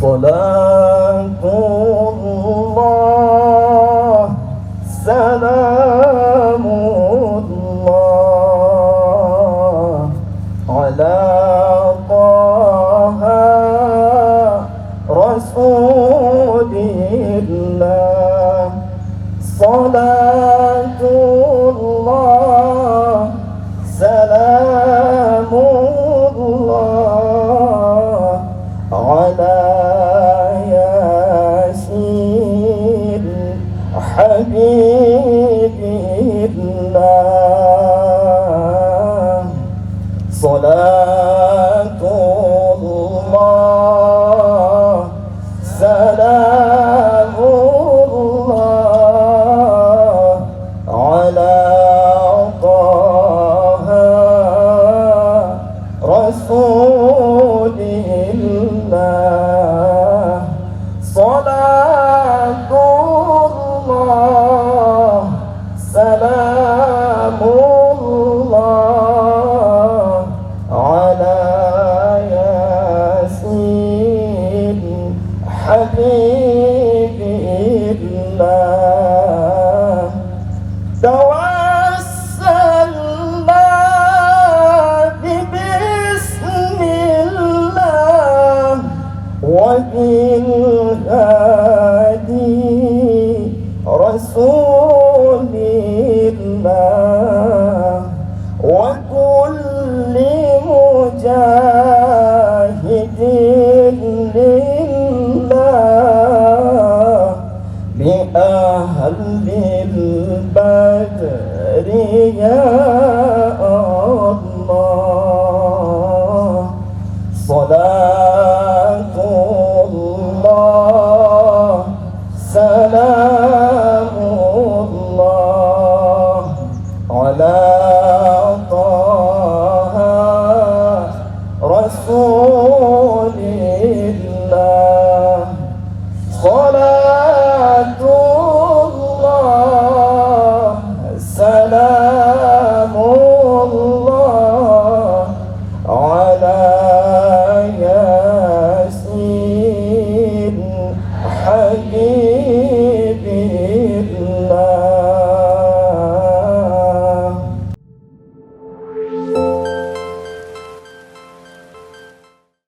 صلاة الله سلام الله على طه رسول الله. صلاة الله سلام الله على ياسين حبيب الله. صلاة الله سلام الله على طه رسول الله. صلاة الله سلام الله على ياسين حبيب الله. توسلنا ببسم الله وبالهادي رسول الله وكل مجاهد لله بأهل البدر يا الله.